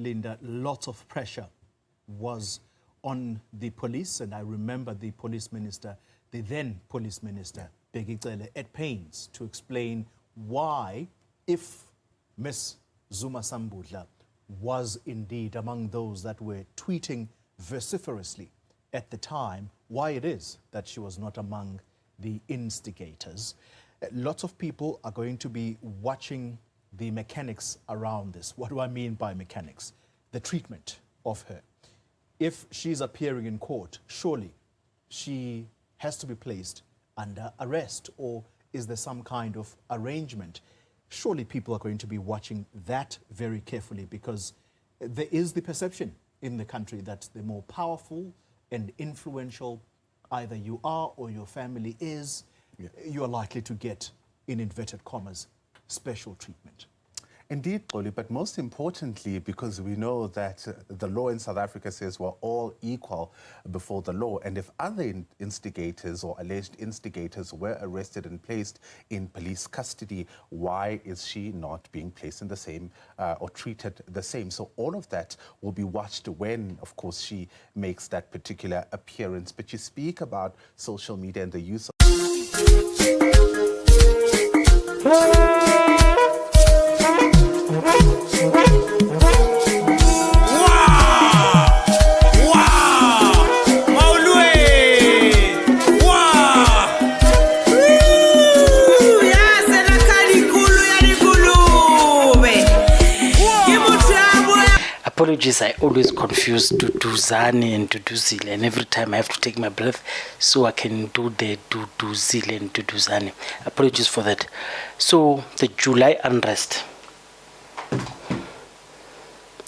Linda, lots of pressure was on the police, and I remember the police minister, the then police minister, Bheki Cele, at pains to explain why, if Miss Zuma Sambudla was indeed among those that were tweeting vociferously at the time, why it is that she was not among the instigators. Lots of people are going to be watching the mechanics around this. What do I mean by mechanics? The treatment of her. If she's appearing in court, surely she has to be placed under arrest, or is there some kind of arrangement? Surely people are going to be watching that very carefully, because there is the perception in the country that the more powerful and influential either you are or your family is, you are likely to get, in inverted commas, special treatment. Indeed, Oli, but most importantly, because we know that the law in South Africa says we're all equal before the law, and if other instigators or alleged instigators were arrested and placed in police custody, why is she not being placed in the same or treated the same? So all of that will be watched when, of course, she makes that particular appearance. But you speak about social media and the use of... Apologies, I always confuse Duduzane and Duduzile, and every time I have to take my breath so I can do the Duduzile and Duduzane. Apologies for that. So the July unrest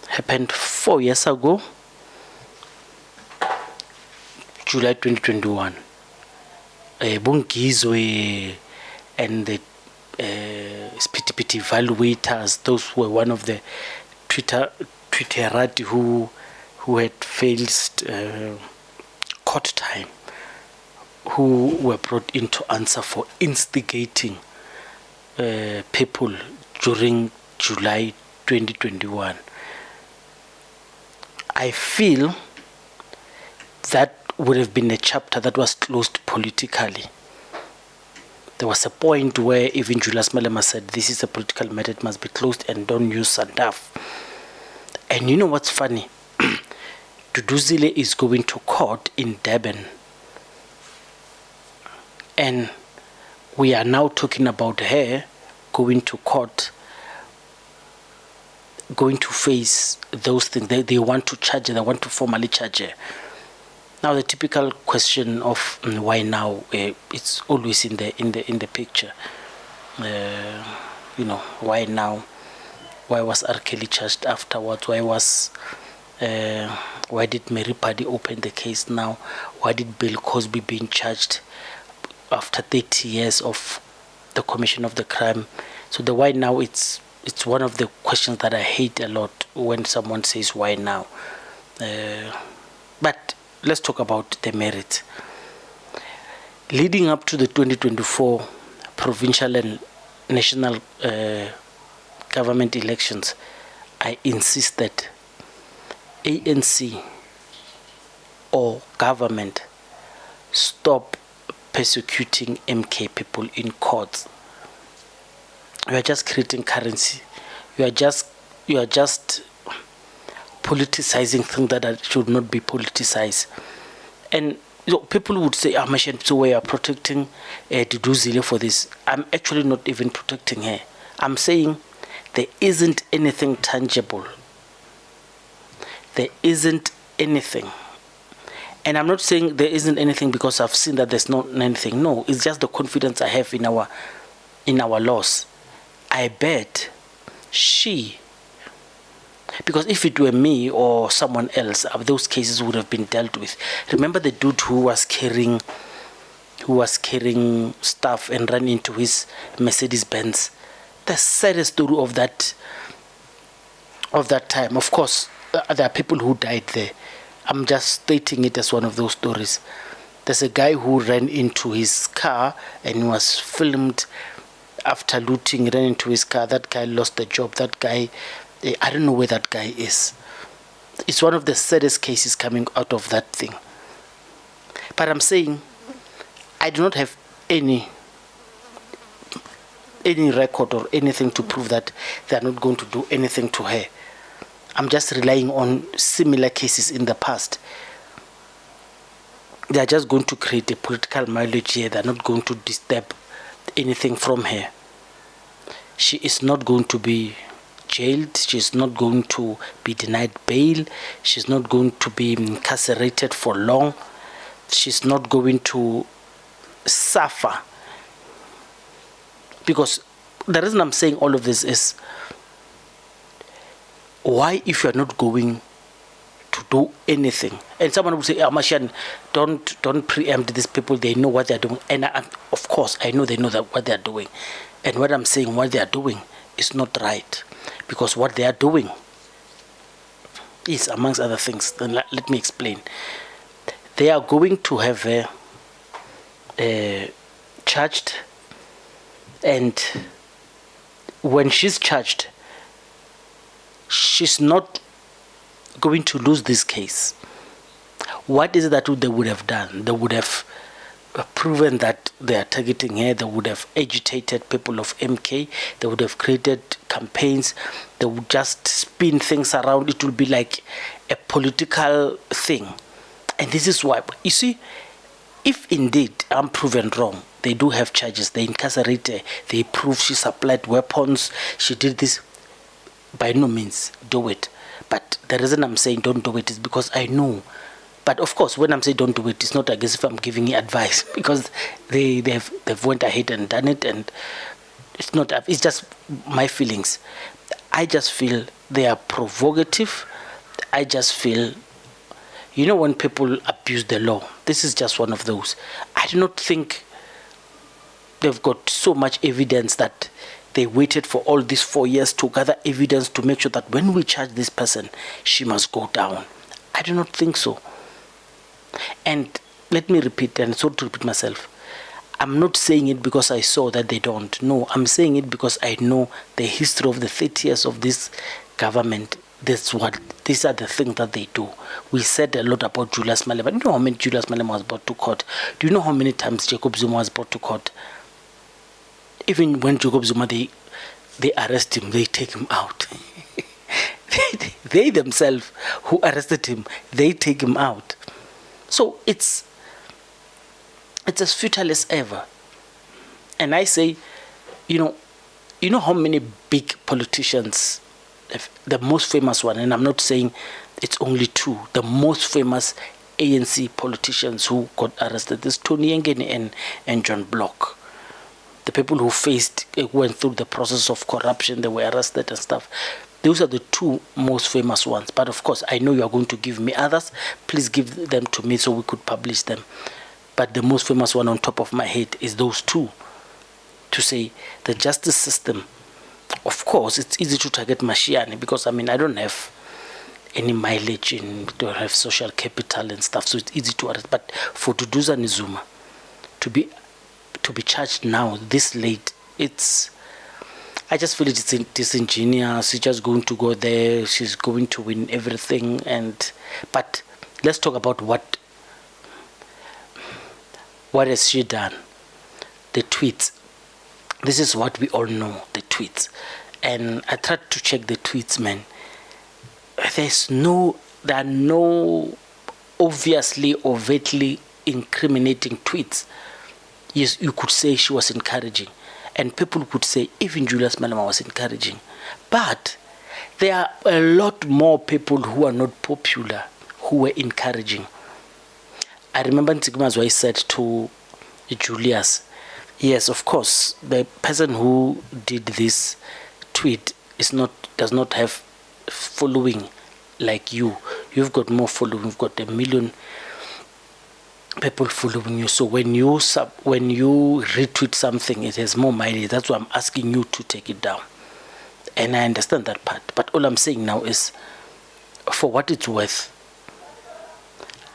happened 4 years ago, July 2021. Bungizwe and the Spiti evaluators, those were one of the Twitterati who had faced court time, who were brought in to answer for instigating people during July 2021. I feel that would have been a chapter that was closed politically. There was a point where even Julius Malema said, this is a political matter, it must be closed and don't use Sandaf. And you know what's funny? Duduzile is going to court in Durban. And we are now talking about her going to court, going to face those things. They want to charge her, they want to formally charge her. Now the typical question of why now, it's always in the picture. You know, why now? Why was R. Kelly charged afterwards? Why did Mary Paddy open the case now? Why did Bill Cosby being charged after 30 years of the commission of the crime? So the why now, it's one of the questions that I hate a lot when someone says why now. But let's talk about the merit. Leading up to the 2024 provincial and national government elections, I insist that ANC or government stop persecuting MK people in courts. You are just creating currency. You are just politicizing things that should not be politicized. And you know, people would say, so we are protecting Duduzile for this. I'm actually not even protecting her. I'm saying there isn't anything tangible. There isn't anything. And I'm not saying there isn't anything because I've seen that there's not anything. No, it's just the confidence I have in our laws. I bet she, because if it were me or someone else, those cases would have been dealt with. Remember the dude who was carrying stuff and ran into his Mercedes-Benz? The saddest story of that time. Of course, there are people who died there. I'm just stating it as one of those stories. There's a guy who ran into his car and was filmed after looting, ran into his car. That guy lost the job. That guy I don't know where that guy is. It's one of the saddest cases coming out of that thing. But I'm saying I do not have any record or anything to prove that they are not going to do anything to her. I'm just relying on similar cases in the past. They are just going to create a political mileage here. They're not going to disturb anything from her. She is not going to be jailed. She's not going to be denied bail. She's not going to be incarcerated for long. She's not going to suffer. Because the reason I'm saying all of this is, why, if you're not going to do anything, and someone will say, Mashian, don't preempt these people, they know what they're doing. And of course, I know they know that what they're doing. And what I'm saying, what they're doing is not right. Because what they are doing is, amongst other things, then let me explain. They are going to have her charged, and when she's charged, she's not going to lose this case. What is it that they would have done? They would have proven that they are targeting her. They would have agitated people of MK. They would have created campaigns. They would just spin things around. It will be like a political thing. And this is why, you see, if indeed I'm proven wrong, they do have charges, they incarcerate her, they prove she supplied weapons, she did this, by no means do it. But the reason I'm saying don't do it is because I know. But of course, when I'm saying don't do it, it's not as if I'm giving you advice, because they've went ahead and done it, and it's not. It's just my feelings. I just feel they are provocative. I just feel, you know, when people abuse the law, this is just one of those. I do not think they've got so much evidence that they waited for all these 4 years to gather evidence to make sure that when we charge this person, she must go down. I do not think so. And let me repeat, and so to repeat myself, I'm not saying it because I saw that they don't. No, I'm saying it because I know the history of the 30 years of this government. These are the things that they do. We said a lot about Julius Malema. Do you know how many Julius Malema was brought to court? Do you know how many times Jacob Zuma was brought to court? Even when Jacob Zuma, they arrest him, they take him out. they themselves who arrested him, they take him out. So it's as futile as ever. And I say, you know how many big politicians, the most famous one, and I'm not saying it's only two, the most famous ANC politicians who got arrested is Tony Ngeni and John Block. The people who went through the process of corruption, they were arrested and stuff. Those are the two most famous ones. But of course, I know you are going to give me others. Please give them to me so we could publish them. But the most famous one on top of my head is those two. To say the justice system, of course, it's easy to target Mashiane because, I mean, I don't have any mileage and don't have social capital and stuff, so it's easy to arrest. But for Duduza and Zuma to be charged now, this late, I just feel it's disingenuous. She's just going to go there. She's going to win everything. But let's talk about what has she done? The tweets. This is what we all know, the tweets. And I tried to check the tweets, man. There are no obviously, overtly incriminating tweets. Yes, you could say she was encouraging. And people could say even Julius Malema was encouraging. But there are a lot more people who are not popular who were encouraging. I remember Ntigumazwa said to Julius, yes, of course, the person who did this tweet does not have following like you. You've got more following. You've got 1 million people following you. So when you retweet something, it has more mileage. That's why I'm asking you to take it down. And I understand that part. But all I'm saying now is, for what it's worth,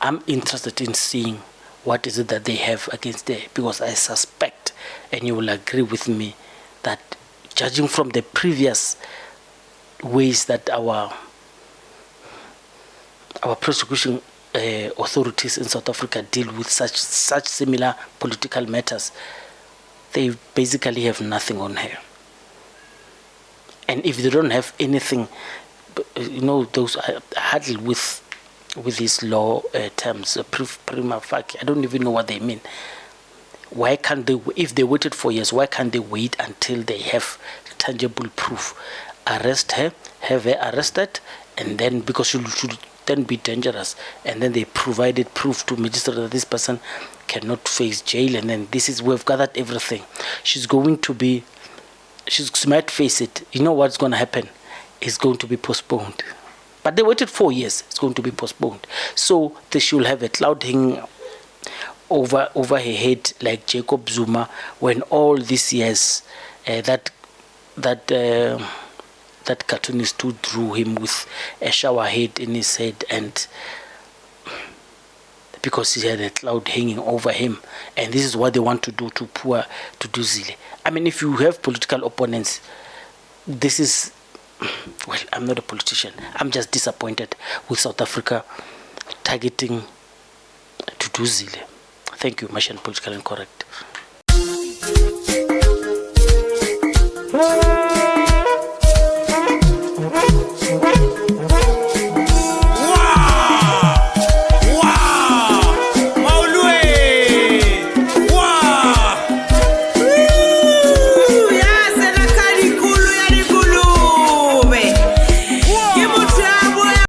I'm interested in seeing what is it that they have against her, because I suspect, and you will agree with me, that judging from the previous ways that our prosecution authorities in South Africa deal with such similar political matters, they basically have nothing on her. And if they don't have anything, those hardly with these law terms, prima facie, I don't even know what they mean. Why can't they, if they waited 4 years, why can't they wait until they have tangible proof? Arrest her, have her arrested, and then, because she should then be dangerous, and then they provided proof to magistrate that this person cannot face jail, and then we've gathered everything. She might face it. You know what's going to happen? It's going to be postponed. But they waited 4 years. It's going to be postponed. So they should have a cloud hanging over her head, like Jacob Zuma, when all these years that cartoonist who drew him with a shower head in his head, and because he had a cloud hanging over him, and this is what they want to do to Zille. I mean, if you have political opponents, this is, well, I'm not a politician. I'm just disappointed with South Africa targeting Zille. Thank you, Machine Political Incorrect.